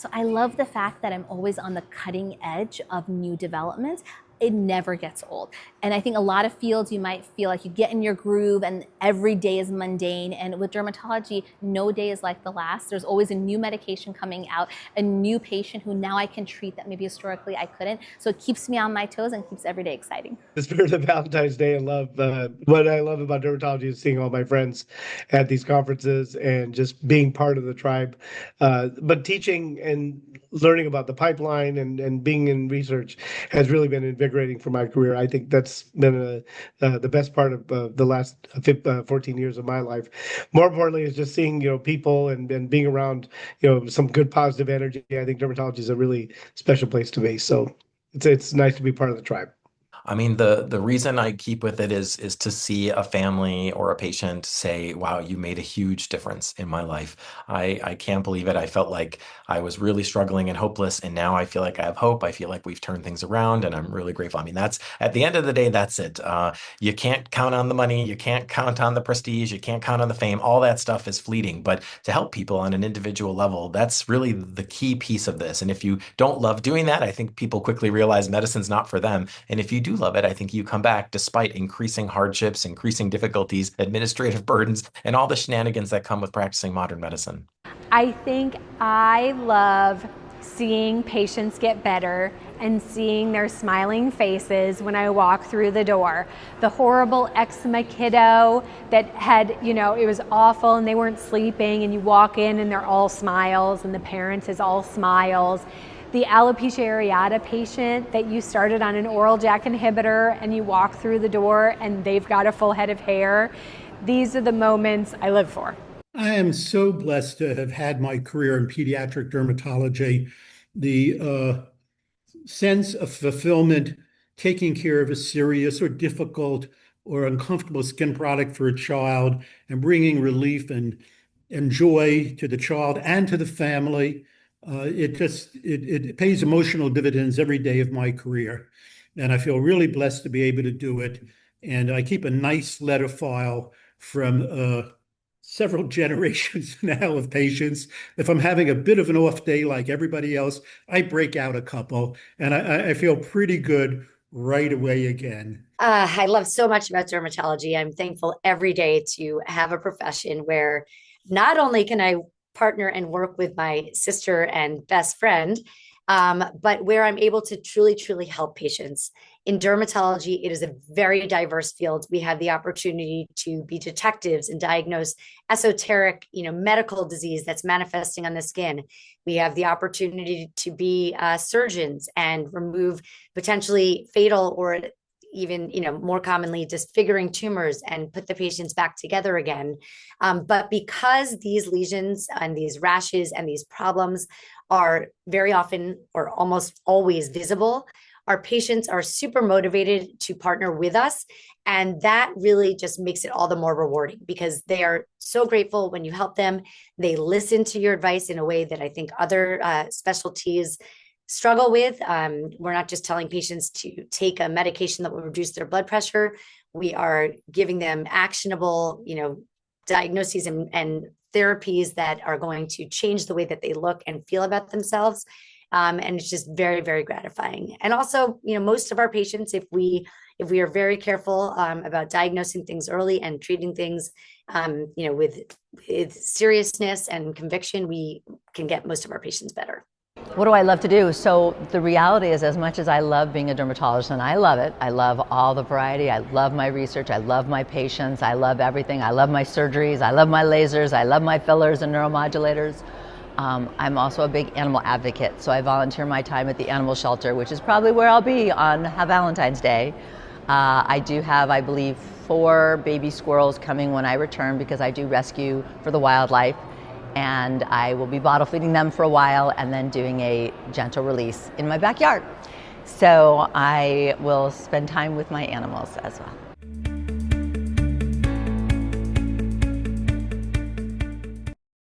So I love the fact that I'm always on the cutting edge of new developments. It never gets old. And I think a lot of fields you might feel like you get in your groove and every day is mundane. And with dermatology, no day is like the last. There's always a new medication coming out, a new patient who now I can treat that maybe historically I couldn't. So it keeps me on my toes and keeps every day exciting. The spirit of Valentine's Day and love. What I love about dermatology is seeing all my friends at these conferences and just being part of the tribe. But teaching and learning about the pipeline and being in research has really been invigorating for my career. I think that's been the best part of the last 14 years of my life. More importantly, is just seeing people and being around some good positive energy. I think dermatology is a really special place to be. So it's nice to be part of the tribe. I mean, the reason I keep with it is to see a family or a patient say, wow, you made a huge difference in my life. I can't believe it. I felt like I was really struggling and hopeless, and now I feel like I have hope. I feel like we've turned things around, and I'm really grateful. I mean, that's at the end of the day, that's it. You can't count on the money, you can't count on the prestige, you can't count on the fame. All that stuff is fleeting. But to help people on an individual level, that's really the key piece of this. And if you don't love doing that, I think people quickly realize medicine's not for them. And if you do love it, I think you come back despite increasing hardships, increasing difficulties, administrative burdens, and all the shenanigans that come with practicing modern medicine. I think I love seeing patients get better and seeing their smiling faces when I walk through the door. The horrible eczema kiddo that had, it was awful and they weren't sleeping, and you walk in and they're all smiles and the parent is all smiles. The alopecia areata patient that you started on an oral JAK inhibitor and you walk through the door and they've got a full head of hair. These are the moments I live for. I am so blessed to have had my career in pediatric dermatology. The sense of fulfillment, taking care of a serious or difficult or uncomfortable skin product for a child and bringing relief and joy to the child and to the family. It pays emotional dividends every day of my career. And I feel really blessed to be able to do it. And I keep a nice letter file from several generations now of patients. If I'm having a bit of an off day like everybody else, I break out a couple and I feel pretty good right away again. I love so much about dermatology. I'm thankful every day to have a profession where not only can I partner and work with my sister and best friend, but where I'm able to truly, truly help patients. In dermatology, it is a very diverse field. We have the opportunity to be detectives and diagnose esoteric, medical disease that's manifesting on the skin. We have the opportunity to be surgeons and remove potentially fatal or even, more commonly disfiguring tumors and put the patients back together again. But because these lesions and these rashes and these problems are very often or almost always visible, our patients are super motivated to partner with us. And that really just makes it all the more rewarding because they are so grateful when you help them. They listen to your advice in a way that I think other specialties struggle with. We're not just telling patients to take a medication that will reduce their blood pressure. We are giving them actionable, diagnoses and therapies that are going to change the way that they look and feel about themselves. And it's just very, very gratifying. And also, most of our patients, if we are very careful about diagnosing things early and treating things, with seriousness and conviction, we can get most of our patients better. What do I love to do? So the reality is, as much as I love being a dermatologist, and I love it, I love all the variety, I love my research, I love my patients, I love everything, I love my surgeries, I love my lasers, I love my fillers and neuromodulators. I'm also a big animal advocate, so I volunteer my time at the animal shelter, which is probably where I'll be on Valentine's Day. I do have, I believe, 4 baby squirrels coming when I return because I do rescue for the wildlife. And I will be bottle feeding them for a while and then doing a gentle release in my backyard. So I will spend time with my animals as well.